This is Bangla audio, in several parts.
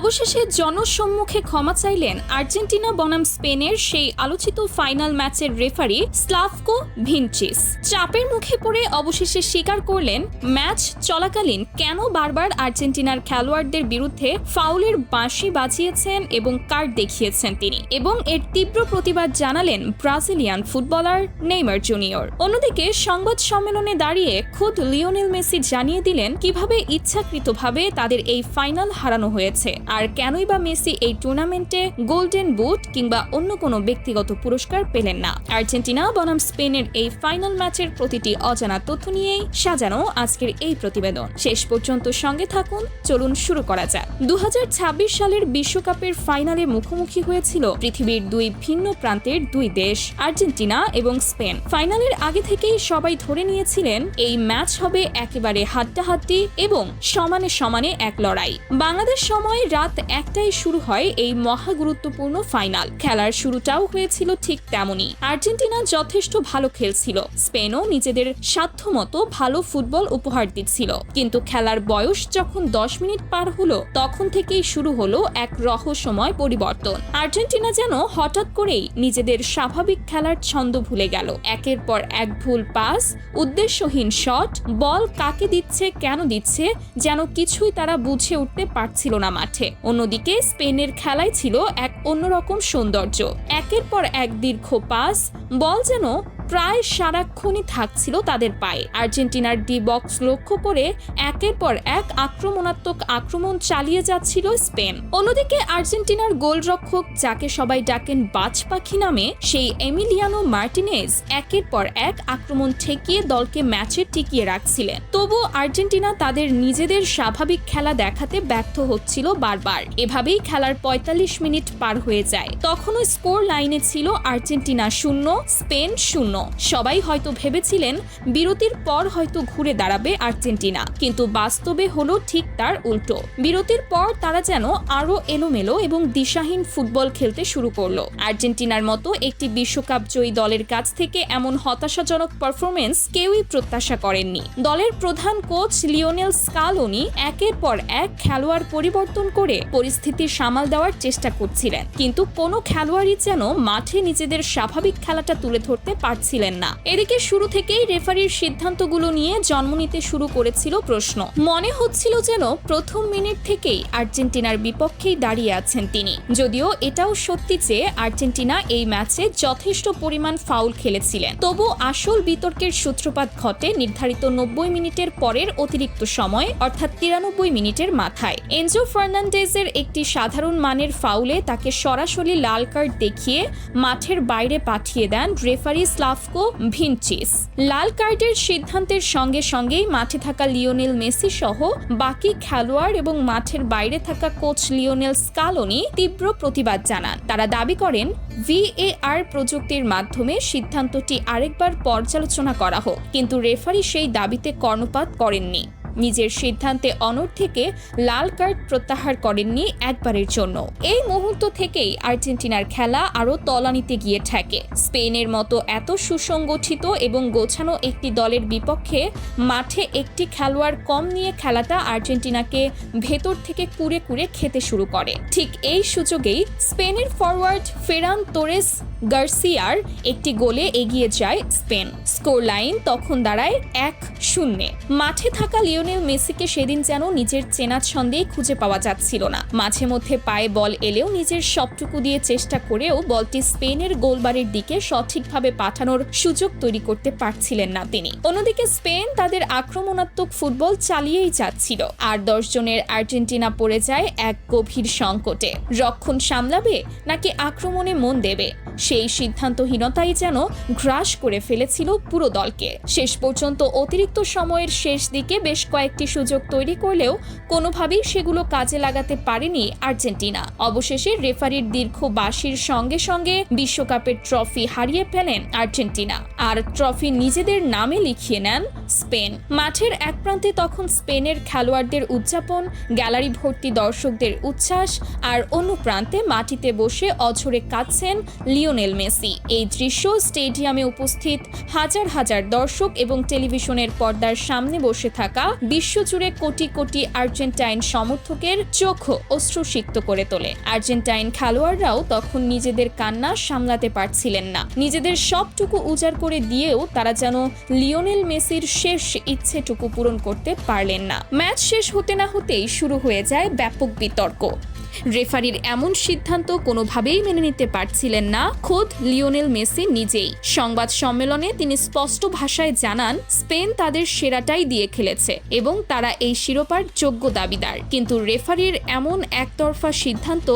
অবশেষে জনসম্মুখে ক্ষমা চাইলেন আর্জেন্টিনা বনাম স্পেনের সেই আলোচিত ফাইনাল ম্যাচের রেফারি স্লাভকো ভিনচিচ। চাপের মুখে পড়ে অবশেষে স্বীকার করলেন ম্যাচ চলাকালীন কেন বারবার আর্জেন্টিনার খেলোয়াড়দের বিরুদ্ধে ফাউলের বাঁশি বাজিয়েছেন এবং কার্ড দেখিয়েছেন তিনি, এবং এর তীব্র প্রতিবাদ জানালেন ব্রাজিলিয়ান ফুটবলার নেইমার জুনিয়র। অন্যদিকে সংবাদ সম্মেলনে দাঁড়িয়ে খোদ লিওনেল মেসি জানিয়ে দিলেন কিভাবে ইচ্ছাকৃতভাবে তাদের এই ফাইনাল হারানো হয়েছে আর কেনই বা মেসি এই টুর্নামেন্টে গোল্ডেন বুট কিংবা অন্য কোনো ব্যক্তিগত পুরস্কার পেলেন না। আর্জেন্টিনা বনাম স্পেনের এই ফাইনাল ম্যাচের প্রতিটি অজানা তথ্য নিয়েই সাজানো আজকের এই প্রতিবেদন। শেষ পর্যন্ত সঙ্গে থাকুন, চলুন শুরু করা যাক। 2026 সালের বিশ্বকাপের ফাইনালে মুখোমুখি হয়েছিল পৃথিবীর দুই ভিন্ন প্রান্তের দুই দেশ, আর্জেন্টিনা এবং স্পেন। ফাইনালের আগে থেকেই সবাই ধরে নিয়েছিলেন এই ম্যাচ হবে একেবারে হাড্ডাহাড্ডি এবং সমানে সমানে এক লড়াই। বাংলাদেশ সময় রাত 1টায় শুরু হয় এই মহা গুরুত্বপূর্ণ ফাইনাল। খেলার শুরুটাও হয়েছিল ঠিক তেমনই। আর্জেন্টিনা যথেষ্ট ভালো খেলছিল, স্পেনও নিজেদের সাধ্যমতো ভালো ফুটবল উপহার দিচ্ছিল, কিন্তু খেলার বয়স যখন 10 মিনিট পার হলো তখন থেকেই শুরু হলো এক রহস্যময় পরিবর্তন। আর্জেন্টিনা যেন হঠাৎ করেই নিজেদের স্বাভাবিক খেলার ছন্দ ভুলে গেল। একের পর এক ভুল পাস, উদ্দেশ্যহীন শট, বল কাকে দিচ্ছে কেন দিচ্ছে যেন কিছুই তারা বুঝে উঠতে পারছিল না মাঠে। অন্যদিকে স্পেনের খেলায় ছিল এক অন্যরকম সৌন্দর্য। একের পর এক দীর্ঘ পাস, বল যেন প্রায় সারাক্ষণই থাকছিল তাদের পায়ে। আর্জেন্টিনার ডি বক্স লক্ষ্য করে একের পর এক আক্রমণাত্মক আক্রমণ চালিয়ে যাচ্ছিল স্পেন। অন্যদিকে আর্জেন্টিনার গোলরক্ষক, যাকে সবাই ডাকেন বাজ পাখি নামে, সেই এমিলিয়ানো মার্টিনেজ একের পর এক আক্রমণ ঠেকিয়ে দলকে ম্যাচে টিকিয়ে রাখছিলেন। তবুও আর্জেন্টিনা তাদের নিজেদের স্বাভাবিক খেলা দেখাতে ব্যর্থ হচ্ছিল বারবার। এভাবেই খেলার 45 মিনিট পার হয়ে যায়। তখনও স্কোর লাইনে ছিল আর্জেন্টিনা 0, স্পেন 0। সবাই হয়তো ভেবেছিলেন বিরতির পর হয়তো ঘুরে দাঁড়াবে আর্জেন্টিনা, কিন্তু বাস্তবে হলো ঠিক তার উল্টো। বিরতির পর তারা যেন আরো এলোমেলো এবং দিশাহীন ফুটবল খেলতে শুরু করলো। আর্জেন্টিনার মতো একটি বিশ্বকাপ জয়ী দলের কাছ থেকে এমন হতাশাজনক পারফরমেন্স কেউই প্রত্যাশা করেননি। দলের প্রধান কোচ লিওনেল স্কালোনি একের পর এক খেলোয়াড় পরিবর্তন করে পরিস্থিতি সামাল দেওয়ার চেষ্টা করছিলেন, কিন্তু কোনো খেলোয়াড়ই যেন মাঠে নিজেদের স্বাভাবিক খেলাটা তুলে ধরতে পারছিলেন না। এদিকে শুরু থেকেই রেফারির সিদ্ধান্তগুলো নিয়ে জন্ম নিতে শুরু করেছিল প্রশ্ন। মনে হচ্ছিল যেন প্রথম মিনিট থেকেই আর্জেন্টিনার বিপক্ষেই দাঁড়িয়ে আছেন তিনি। যদিও এটাও সত্যি যে আর্জেন্টিনা এই ম্যাচে যথেষ্ট পরিমাণ ফাউল খেলেছিলেন, তবু আসল বিতর্কের সূত্রপাত ঘটে নির্ধারিত 90 মিনিটের পরের অতিরিক্ত সময়, অর্থাৎ 93 মিনিটের মাথায়। এনজো ফার্নান্ডেজের একটি সাধারণ মানের ফাউলে তাকে সরাসরি লাল কার্ড দেখিয়ে মাঠের বাইরে পাঠিয়ে দেন রেফারি স্লাভকো ভিনচিচ। লাল কার্ডের সিদ্ধান্তের সঙ্গে সঙ্গেই মাঠে থাকা লিওনেল মেসি সহ বাকি খেলোয়াড় এবং মাঠের বাইরে থাকা কোচ লিওনেল স্কালোনি তীব্র প্রতিবাদ জানান। তারা দাবি করেন VAR প্রযুক্তির মাধ্যমে সিদ্ধান্তটি আরেকবার পর্যালোচনা করা হোক, কিন্তু রেফারি সেই দাবিতে কর্ণপাত করেননি। নিজের সিদ্ধান্তে অনড় থেকে লাল কার্ড প্রত্যাহার করেননি একবারের জন্য। এই মুহূর্ত থেকেই আর্জেন্টিনার খেলা আরও তলানিতে গিয়ে ঠেকে। স্পেনের মতো এত সুসংগঠিত এবং গোছানো একটি দলের বিপক্ষে মাঠে একটি খেলোয়াড় কম নিয়ে খেলাটা আর্জেন্টিনাকে ভেতর থেকে কুড়ে কুড়ে খেতে শুরু করে। ঠিক এই সুযোগেই স্পেনের ফরওয়ার্ড ফেরান তোরেস গার্সিয়ার একটি গোলে এগিয়ে যায় স্পেন। স্কোর লাইন তখন দাঁড়ায় 1-0। মাঠে থাকা লিওনেল মেসিকে সেদিন যেন নিজের চেনা ছন্দেই খুঁজে পাওয়া যাচ্ছিল না। মাঝে মধ্যে পায়ে বল এলেও নিজের সবটুকু দিয়ে চেষ্টা করেও বলটি স্পেনের গোলবারের দিকে সঠিকভাবে পাঠানোর সুযোগ তৈরি করতে পারছিলেন না তিনি। অন্যদিকে স্পেন তাদের আক্রমণাত্মক ফুটবল চালিয়েই যাচ্ছিল, আর 10 জনের আর্জেন্টিনা পড়ে যায় এক গভীর সংকটে। রক্ষণ সামলাবে নাকি আক্রমণে মন দেবে, সেই সিদ্ধান্তহীনতাই যেন গ্রাস করে ফেলেছিল পুরো দলকে। শেষ পর্যন্ত অতিরিক্ত সময়ের শেষ দিকে বেশ কয়েকটি সুযোগ তৈরি করলেও কোনোভাবেই সেগুলো কাজে লাগাতে পারেনি আর্জেন্টিনা। অবশেষে রেফারির দীর্ঘ বাঁশির সঙ্গে সঙ্গে বিশ্বকাপের ট্রফি হারিয়ে ফেলেন আর্জেন্টিনা, আর ট্রফি নিজেদের নামে লিখিয়ে নেন স্পেন। মাঠের এক প্রান্তে তখন স্পেনের খেলোয়াড়দের উদযাপন, গ্যালারি ভর্তি দর্শকদের উচ্ছ্বাস, আর অন্য প্রান্তে মাটিতে বসে অঝরে কাঁদছেন লিওনেল মেসি। এই দৃশ্য স্টেডিয়ামে উপস্থিত হাজার হাজার দর্শক এবং টেলিভিশনের পর্দার সামনে বসে থাকা বিশ্বজুড়ে কোটি কোটি আর্জেন্টাইন সমর্থকের চোখ অশ্রুসিক্ত করে তোলে। আর্জেন্টাইন খেলোয়াড়রাও তখন নিজেদের কান্না সামলাতে পারছিলেন না। নিজেদের সবটুকু উজাড় করে দিয়েও তারা যেন লিওনেল মেসির শেষ ইচ্ছেটুকু পূরণ করতে পারলেন না। ম্যাচ শেষ হতে না হতেই শুরু হয়ে যায় ব্যাপক বিতর্ক। রেফারির এমন সিদ্ধান্ত কোনোভাবেই মেনে নিতে পারছিলেন না খোদ লিওনেল মেসি নিজেই। সংবাদ সম্মেলনে তিনি স্পষ্ট ভাষায় জানান, স্পেন তাদের সেরাটাই দিয়ে খেলেছে এবং তারা এই শিরোপার যোগ্য দাবিদার। কিন্তু রেফারির এমন একতরফা সিদ্ধান্ত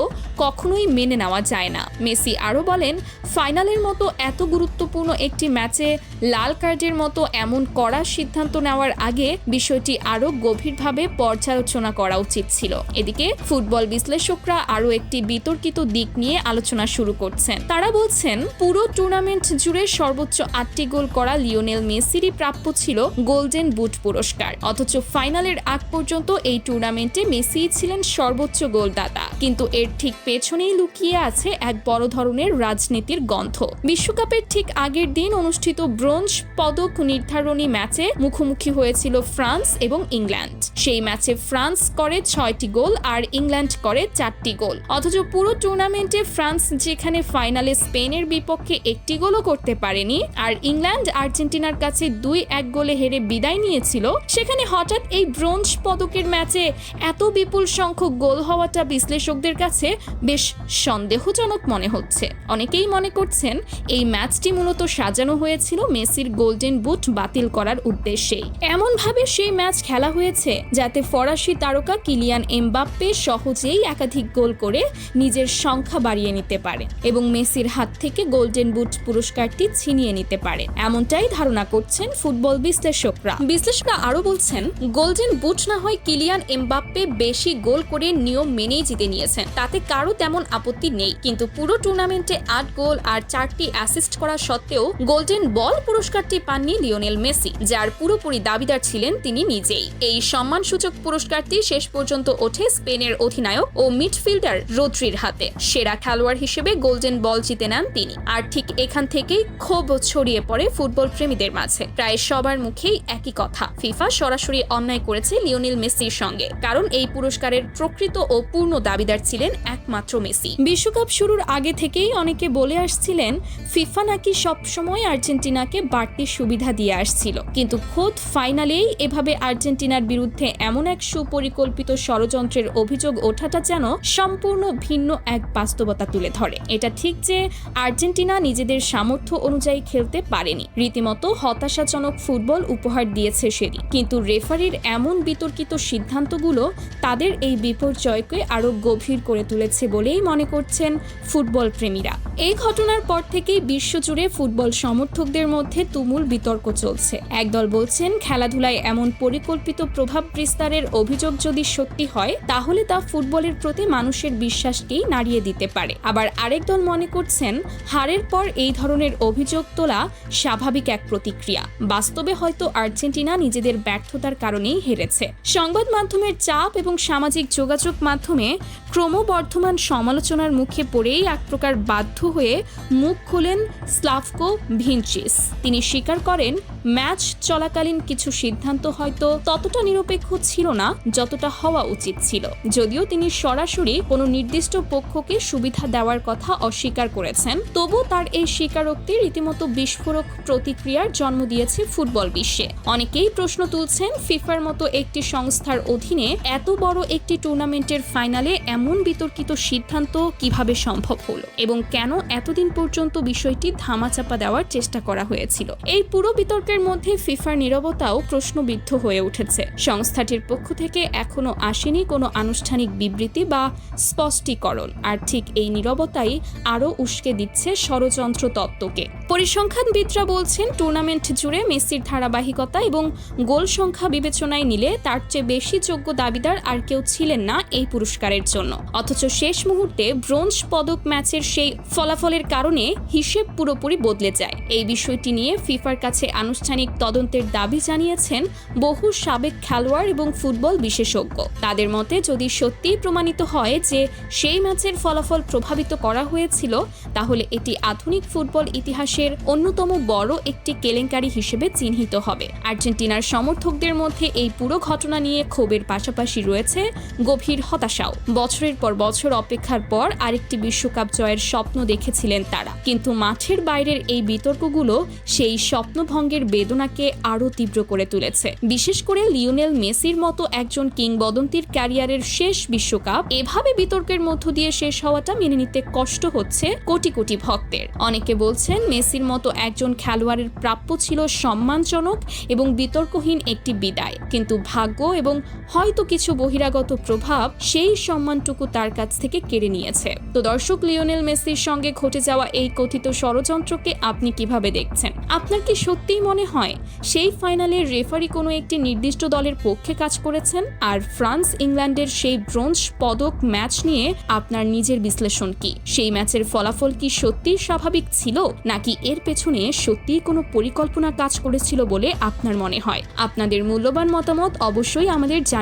কখনোই মেনে নেওয়া যায় না। মেসি আরও বলেন, ফাইনালের মতো এত গুরুত্বপূর্ণ একটি ম্যাচে লাল কার্ডের মতো এমন কড়া সিদ্ধান্ত নেওয়ার আগে বিষয়টি আরও গভীরভাবে পর্যালোচনা করা উচিত ছিল। এদিকে ফুটবল বিশ্লেষকরা আরও একটি বিতর্কিত দিক নিয়ে আলোচনা শুরু করছেন। তারা বলছেন, পুরো টুর্নামেন্ট জুড়ে সর্বোচ্চ 8টি গোল করা লিওনেল মেসিরই প্রাপ্য ছিল গোল্ডেন বুট পুরস্কার। অথচ ফাইনালের আগ পর্যন্ত এই টুর্নামেন্টে মেসি ছিলেন সর্বোচ্চ গোলদাতা। কিন্তু এর ঠিক পেছনেই লুকিয়ে আছে এক বড় ধরনের রাজনীতির গন্ধ। বিশ্বকাপের ঠিক আগের দিন অনুষ্ঠিত ব্রোঞ্জ পদক নির্ধারণী ম্যাচে মুখোমুখি হয়েছিল ফ্রান্স এবং ইংল্যান্ড। সেই ম্যাচে ফ্রান্স করে 6টি গোল আর ইংল্যান্ড করে 4টি গোল। অথচ পুরো টুর্নামেন্টে ফ্রান্স যেখানে ফাইনালে স্পেনের বিপক্ষে 1টি গোলও করতে পারেনি আর ইংল্যান্ড আর্জেন্টিনার কাছে 2-1 গোলে হেরে বিদায় নিয়েছিল, সেখানে হঠাৎ এই ব্রোঞ্জ পদকের ম্যাচে এত বিপুল সংখ্যক গোল হওয়াটা বিশ্লেষকদের কাছে বেশ সন্দেহজনক মনে হচ্ছে। অনেকেই মনে করছেন এই ম্যাচটি মূলত সাজানো হয়েছিল মেসির গোল্ডেন বুট বাতিল করার উদ্দেশ্যেই। এমনভাবে সেই ম্যাচ খেলা হয়েছে যাতে ফরাসি তারকা কিলিয়ান এমবাপ্পে সহজেই একাধিক গোল করে নিজের সংখ্যা বাড়িয়ে নিতে পারে এবং মেসির হাত থেকে গোল্ডেন বুট পুরস্কারটি ছিনিয়ে নিতে পারে, এমনটাই ধারণা করছেন ফুটবল বিশ্লেষকরা। বিশ্লেষকরা আরও বলছেন, গোল্ডেন বুট না হয় কিলিয়ান এমবাপ্পে বেশি গোল করে নিয়ম মেনেই জিতে নিয়েছেন, তাতে কারো তেমন আপত্তি নেই। কিন্তু পুরো টুর্নামেন্টে 8 গোল আর 4টি অ্যাসিস্ট করা সত্ত্বেও গোল্ডেন বল পুরস্কারটি পাননি লিওনেল মেসি, যার পুরোপুরি দাবিদার ছিলেন তিনি নিজেই। এই সম্মানসূচক পুরস্কারটি শেষ পর্যন্ত ওঠে স্পেনের অধিনায়ক ও মিডফিল্ডার রদ্রির হাতে। সেরা খেলোয়াড় হিসেবে গোল্ডেন বল জিতে নেন তিনি। আর ঠিক এখান থেকেই ক্ষোভ ছড়িয়ে পড়ে ফুটবল প্রেমীদের মাঝে। প্রায় সবার মুখেই একই কথা, ফিফা সরাসরি অন্যায় করেছে লিওনেল মেসির সঙ্গে, কারণ এই পুরস্কারের প্রকৃত ও পূর্ণ দাবিদার ছিলেন একমাত্র মেসি। বিশ্বকাপ শুরুর আগে থেকেই অনেকে বলে আসছিলেন ফিফা নাকি সবসময় আর্জেন্টিনাকে বাড়তি সুবিধা দিয়ে আসছিল, কিন্তু খোদ ফাইনালেই এভাবে আর্জেন্টিনার বিরুদ্ধে এমন এক সুপরিকল্পিত ষড়যন্ত্রের অভিযোগ ওঠাটা যেন সম্পূর্ণ ভিন্ন এক বাস্তবতা তুলে ধরে। এটা ঠিক যে আর্জেন্টিনা নিজেদের সামর্থ্য অনুযায়ী খেলতে পারেনি, রীতিমতো হতাশাজনক ফুটবল উপহার দিয়েছে সেটি। কিন্তু রেফারির এমন বিতর্কিত সিদ্ধান্তগুলো তাদের এই বিপর্যয়কে আরো গভীর করে তুলেছে বলেই মনে করছেন ফুটবল প্রেমীরা। এই ঘটনার পর থেকেই বিশ্বজুড়ে ফুটবল সমর্থকদের মধ্যে তুমুল বিতর্ক চলছে। একদল বলছেন, খেলাধুলায় এমন পরিকল্পিত প্রভাব বিস্তারের অভিযোগ যদি সত্যি হয় তাহলে তা ফুটবলের প্রতি মানুষের বিশ্বাসকেই নাড়িয়ে দিতে পারে। আবার আরেক দল মনে করছেন, হারের পর এই ধরনের অভিযোগ তোলা স্বাভাবিক এক প্রতিক্রিয়া। বাস্তবে হয়তো আর্জেন্টিনা নিজেদের ব্যর্থতার কারণেই হেরেছে। সংবাদ মাধ্যমের চাপ এবং সামাজিক যোগাযোগ মাধ্যমে ক্রমবর্ধমান সমালোচনার মুখে পড়েই এক প্রকার বাধ্য হয়ে মুখ খোলেন স্লাভকো ভিনচিচ। তিনি স্বীকার করেন, ম্যাচ চলাকালীন কিছু সিদ্ধান্ত হয়তো ততটা নিরপেক্ষ ছিল না যতটা হওয়া উচিত ছিল। যদিও তিনি সরাসরি কোনো নির্দিষ্ট পক্ষকে সুবিধা দেওয়ার কথা অস্বীকার করেছেন, তবু তার এই স্বীকারোক্তি রীতিমতো বিস্ফোরক প্রতিক্রিয়ার জন্ম দিয়েছে ফুটবল বিশ্বে। অনেকেই প্রশ্ন তুলছেন, ফিফার মতো একটি সংস্থার অধীনে এত বড় একটি টুর্নামেন্টের ফাইনালে এমন বিতর্কিত সিদ্ধান্ত কিভাবে সম্ভব হলো এবং কেন এতদিন পর্যন্ত বিষয়টি ধামাচাপা দেওয়ার চেষ্টা করা হয়েছিল। এই পুরো বিতর্কের মধ্যে ফিফার নীরবতাও প্রশ্নবিদ্ধ হয়ে উঠেছে। সংস্থাটির পক্ষ থেকে এখনো আসেনি কোনো আনুষ্ঠানিক বিবৃতি বা স্পষ্টীকরণ, আর ঠিক এই নীরবতাই আরও উস্কে দিচ্ছে ষড়যন্ত্র তত্ত্বকে। পরিসংখ্যানবিদরা বলছেন, টুর্নামেন্ট জুড়ে মেসির ধারাবাহিকতা এবং গোল সংখ্যা বিবেচনায় নিলে তার চেয়ে বেশি যোগ্য দাবিদার আর কেউ ছিলেন না এই পুরস্কারের জন্য। অথচ শেষ মুহূর্তে ব্রোঞ্জ পদক ম্যাচের সেই ফলাফলের কারণে হিসেব পুরোপুরি বদলে যায়। এই বিষয়টি নিয়ে ফিফার কাছে আনুষ্ঠানিক তদন্তের দাবি জানিয়েছেন বহু সাবেক খেলোয়াড় এবং ফুটবল বিশেষজ্ঞ। তাদের মতে যদি সত্যিই প্রমাণিত হয় যে সেই ম্যাচের ফলাফল প্রভাবিত করা হয়েছিল, তাহলে এটি আধুনিক ফুটবল ইতিহাসের অন্যতম বড় একটি কেলেঙ্কারি হিসেবে চিহ্নিত হবে। আর্জেন্টিনার সমর্থকদের মধ্যে এই পুরো ঘটনা নিয়ে ক্ষোভের পাশাপাশি রয়েছে গভীর হতাশাও। বছরের পর বছর অপেক্ষার পর আরেকটি বিশ্বকাপ জয়ের স্বপ্ন দেখেছিলেন তারা, কিন্তু মাঠের বাইরের এই বিতর্কগুলো সেই স্বপ্নভঙ্গের বেদনাকে আরও তীব্র করে তুলেছে। বিশেষ করে লিওনেল মেসির মতো একজন কিংবদন্তির ক্যারিয়ারের শেষ বিশ্বকাপ এভাবে বিতর্কের মধ্য দিয়ে শেষ হওয়াটা মেনে নিতে কষ্ট হচ্ছে কোটি কোটি ভক্তের। অনেকে বলছেন মেসির মতো একজন খেলোয়াড়ের প্রাপ্য ছিল সম্মানজনক এবং বিতর্কহীন একটি বিদায়, কিন্তু ভাগ্য এবং হয়তো কিছু বহিরাগত প্রভাব সেই সম্মানটুকু তার কাছ থেকে কেড়ে নিয়েছে। তো দর্শক, লিওনেল মেসির সঙ্গে ঘটে যাওয়া এই কথিত ষড়যন্ত্রকে আপনি কিভাবে দেখছেন? আপনার কি সত্যিই মনে হয় সেই ফাইনালের রেফারি কোনো একটি নির্দিষ্ট দলের পক্ষে কাজ করেছেন? আর ফ্রান্স ইংল্যান্ডের সেই ব্রোঞ্জ পদক ম্যাচ নিয়ে আপনার নিজের বিশ্লেষণ কি? সেই ম্যাচের ফলাফল কি সত্যিই স্বাভাবিক ছিল, নাকি এর পেছনে সত্যিই কোনো পরিকল্পনা কাজ করেছিল বলে আপনার মনে হয়? আপনাদের মূল্যবান মতামত অবশ্যই আমাদের জানিয়ে